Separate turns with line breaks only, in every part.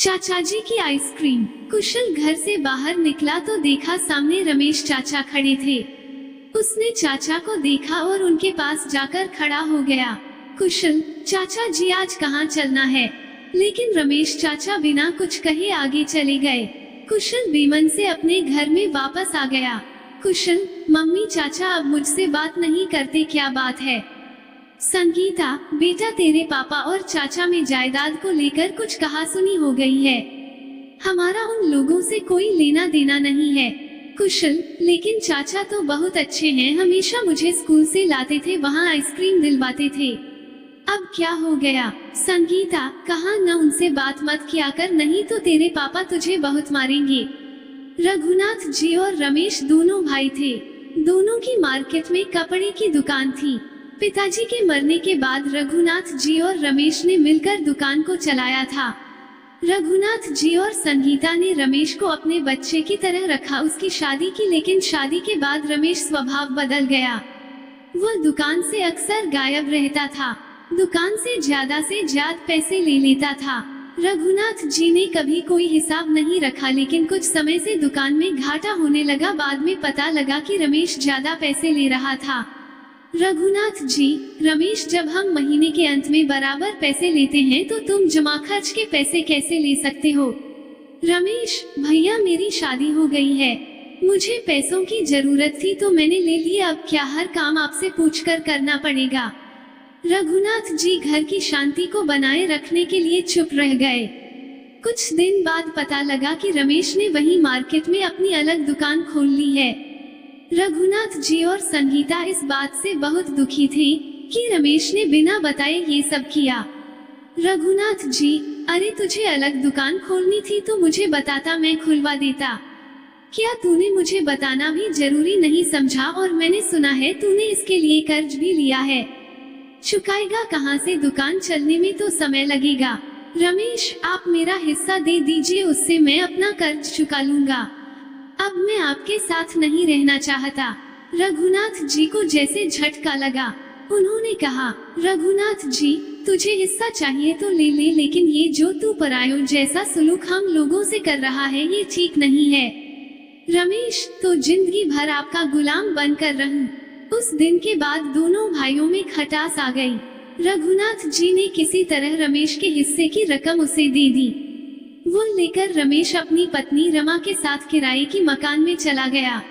चाचा जी की आइसक्रीम। कुशल घर से बाहर निकला तो देखा सामने रमेश चाचा खड़े थे। उसने चाचा को देखा और उनके पास जाकर खड़ा हो गया। कुशल, चाचा जी आज कहाँ चलना है? लेकिन रमेश चाचा बिना कुछ कहे आगे चले गए। कुशल बेमन से अपने घर में वापस आ गया। कुशल, मम्मी चाचा अब मुझसे बात नहीं करते, क्या बात है? संगीता, बेटा तेरे पापा और चाचा में जायदाद को लेकर कुछ कहासुनी हो गई है। हमारा उन लोगों से कोई लेना देना नहीं है। कुशल, लेकिन चाचा तो बहुत अच्छे हैं, हमेशा मुझे स्कूल से लाते थे, वहाँ आइसक्रीम दिलवाते थे। अब क्या हो गया? संगीता, कहा न उनसे बात मत किया कर, नहीं तो तेरे पापा तुझे बहुत मारेंगे। रघुनाथ जी और रमेश दोनों भाई थे। दोनों की मार्केट में कपड़े की दुकान थी। पिताजी के मरने के बाद रघुनाथ जी और रमेश ने मिलकर दुकान को चलाया था। रघुनाथ जी और संगीता ने रमेश को अपने बच्चे की तरह रखा, उसकी शादी की, लेकिन शादी के बाद रमेश स्वभाव बदल गया। वह दुकान से अक्सर गायब रहता था, दुकान से ज्यादा पैसे ले लेता था। रघुनाथ जी ने कभी कोई हिसाब नहीं रखा, लेकिन कुछ समय से दुकान में घाटा होने लगा। बाद में पता लगा कि रमेश ज्यादा पैसे ले रहा था। रघुनाथ जी, रमेश, जब हम महीने के अंत में बराबर पैसे लेते हैं तो तुम जमा खर्च के पैसे कैसे ले सकते हो? रमेश, भैया मेरी शादी हो गई है, मुझे पैसों की जरूरत थी तो मैंने ले लिया, अब क्या हर काम आपसे पूछकर करना पड़ेगा? रघुनाथ जी घर की शांति को बनाए रखने के लिए चुप रह गए। कुछ दिन बाद पता लगा कि रमेश ने वही मार्केट में अपनी अलग दुकान खोल ली है। रघुनाथ जी और संगीता इस बात से बहुत दुखी थे कि रमेश ने बिना बताए ये सब किया। रघुनाथ जी, अरे तुझे अलग दुकान खोलनी थी तो मुझे बताता, मैं खुलवा देता। क्या तूने मुझे बताना भी जरूरी नहीं समझा? और मैंने सुना है तूने इसके लिए कर्ज भी लिया है, चुकाएगा कहाँ से? दुकान चलने में तो समय लगेगा। रमेश, आप मेरा हिस्सा दे दीजिए, उससे मैं अपना कर्ज चुका लूंगा। अब मैं आपके साथ नहीं रहना चाहता। रघुनाथ जी को जैसे झटका लगा। उन्होंने कहा, रघुनाथ जी, तुझे हिस्सा चाहिए तो ले ले, लेकिन ये जो तू परायों जैसा सुलूक हम लोगों से कर रहा है ये ठीक नहीं है। रमेश, तो जिंदगी भर आपका गुलाम बनकर रहूं। उस दिन के बाद दोनों भाइयों में खटास आ गई। रघुनाथ जी ने किसी तरह रमेश के हिस्से की रकम उसे दे दी। वो लेकर रमेश अपनी पत्नी रमा के साथ किराए की मकान में चला गया।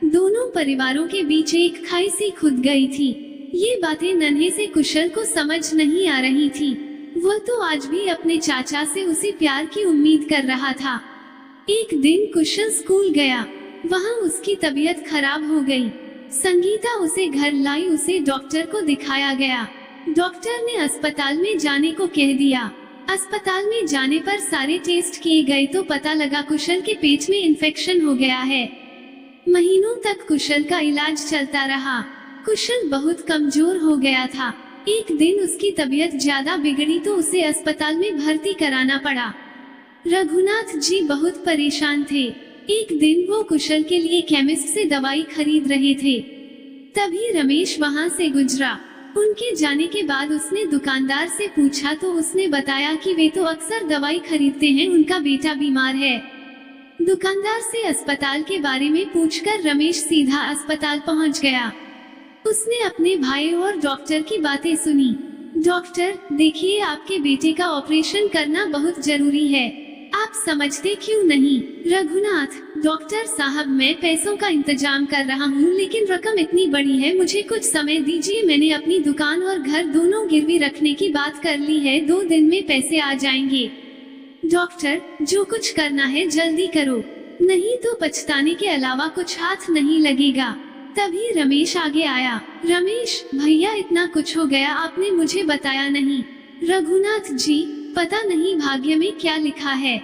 दोनों परिवारों के बीच एक खाई सी खुद गई थी। ये बातें नन्हे से कुशल को समझ नहीं आ रही थी। वह तो आज भी अपने चाचा से उसी प्यार की उम्मीद कर रहा था। एक दिन कुशल स्कूल गया, वहाँ उसकी तबीयत खराब हो गई। संगीता उसे घर लाई, उसे डॉक्टर को दिखाया गया। डॉक्टर ने अस्पताल में जाने को कह दिया। अस्पताल में जाने पर सारे टेस्ट किए गए तो पता लगा कुशल के पेट में इन्फेक्शन हो गया है। महीनों तक कुशल का इलाज चलता रहा। कुशल बहुत कमजोर हो गया था। एक दिन उसकी तबीयत ज्यादा बिगड़ी तो उसे अस्पताल में भर्ती कराना पड़ा। रघुनाथ जी बहुत परेशान थे। एक दिन वो कुशल के लिए केमिस्ट से दवाई खरीद रहे थे, तभी रमेश वहाँ से गुजरा। उनके जाने के बाद उसने दुकानदार से पूछा तो उसने बताया कि वे तो अक्सर दवाई खरीदते हैं, उनका बेटा बीमार है। दुकानदार से अस्पताल के बारे में पूछकर रमेश सीधा अस्पताल पहुंच गया। उसने अपने भाई और डॉक्टर की बातें सुनी। डॉक्टर, देखिए आपके बेटे का ऑपरेशन करना बहुत जरूरी है, आप समझते क्यों नहीं? रघुनाथ, डॉक्टर साहब, मैं पैसों का इंतजाम कर रहा हूँ, लेकिन रकम इतनी बड़ी है, मुझे कुछ समय दीजिए। मैंने अपनी दुकान और घर दोनों गिरवी रखने की बात कर ली है, 2 दिन में पैसे आ जाएंगे। डॉक्टर, जो कुछ करना है जल्दी करो, नहीं तो पछताने के अलावा कुछ हाथ नहीं लगेगा। तभी रमेश आगे आया। रमेश, भैया इतना कुछ हो गया, आपने मुझे बताया नहीं। रघुनाथ जी, पता नहीं भाग्य में क्या लिखा है,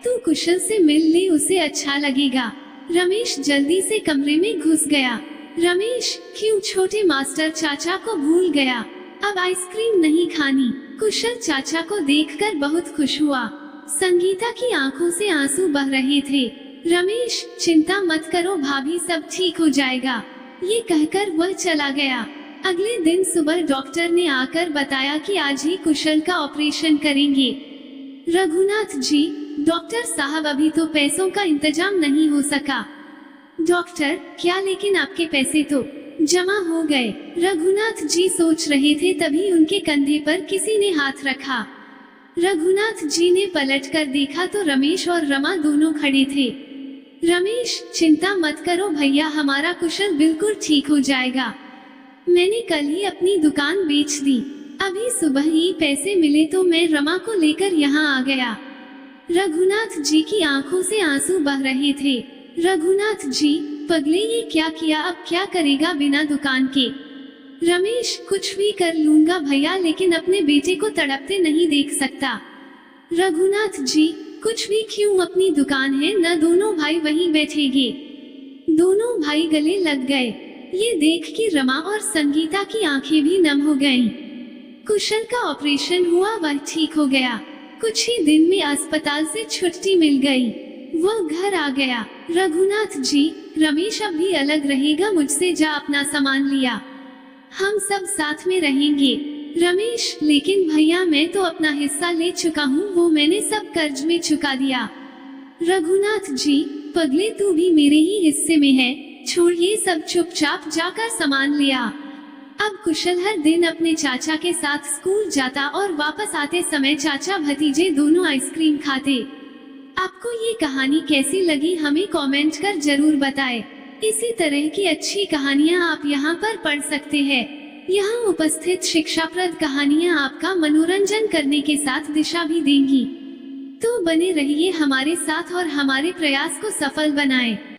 तू कुशल से मिल ले, उसे अच्छा लगेगा। रमेश जल्दी से कमरे में घुस गया। रमेश, क्यों छोटे मास्टर चाचा को भूल गया, अब आइसक्रीम नहीं खानी? कुशल चाचा को देखकर बहुत खुश हुआ। संगीता की आंखों से आंसू बह रहे थे। रमेश, चिंता मत करो भाभी, सब ठीक हो जाएगा, ये कहकर वह चला गया। अगले दिन सुबह डॉक्टर ने आकर बताया कि आज ही कुशल का ऑपरेशन करेंगे। रघुनाथ जी, डॉक्टर साहब अभी तो पैसों का इंतजाम नहीं हो सका। डॉक्टर, क्या लेकिन आपके पैसे तो जमा हो गए। रघुनाथ जी सोच रहे थे तभी उनके कंधे पर किसी ने हाथ रखा। रघुनाथ जी ने पलटकर देखा तो रमेश और रमा दोनों खड़े थे। रमेश, चिंता मत करो भैया, हमारा कुशल बिल्कुल ठीक हो जाएगा। मैंने कल ही अपनी दुकान बेच दी, अभी सुबह ही पैसे मिले तो मैं रमा को लेकर यहाँ आ गया। रघुनाथ जी की आंखों से आंसू बह रहे थे। रघुनाथ जी, पगले ये क्या किया, अब क्या करेगा बिना दुकान के? रमेश, कुछ भी कर लूंगा भैया, लेकिन अपने बेटे को तड़पते नहीं देख सकता। रघुनाथ जी, कुछ भी क्यों, अपनी दुकान है न, दोनों भाई वहीं बैठेंगे। दोनों भाई गले लग गए। ये देख कि रमा और संगीता की आंखें भी नम हो गईं। कुशल का ऑपरेशन हुआ, वह ठीक हो गया। कुछ ही दिन में अस्पताल से छुट्टी मिल गई, वो घर आ गया। रघुनाथ जी, रमेश अब भी अलग रहेगा मुझसे, जा अपना सामान लिया, हम सब साथ में रहेंगे। रमेश, लेकिन भैया मैं तो अपना हिस्सा ले चुका हूँ, वो मैंने सब कर्ज में चुका दिया। रघुनाथ जी, पगले तू भी मेरे ही हिस्से में है, छोड़ ये सब, चुपचाप जाकर सामान लिया। अब कुशल हर दिन अपने चाचा के साथ स्कूल जाता और वापस आते समय चाचा भतीजे दोनों आइसक्रीम खाते। आपको ये कहानी कैसी लगी हमें कमेंट कर जरूर बताएं। इसी तरह की अच्छी कहानियाँ आप यहाँ पर पढ़ सकते हैं। यहाँ उपस्थित शिक्षाप्रद कहानियाँ आपका मनोरंजन करने के साथ दिशा भी देंगी। तो बने रहिए हमारे साथ और हमारे प्रयास को सफल बनाएं।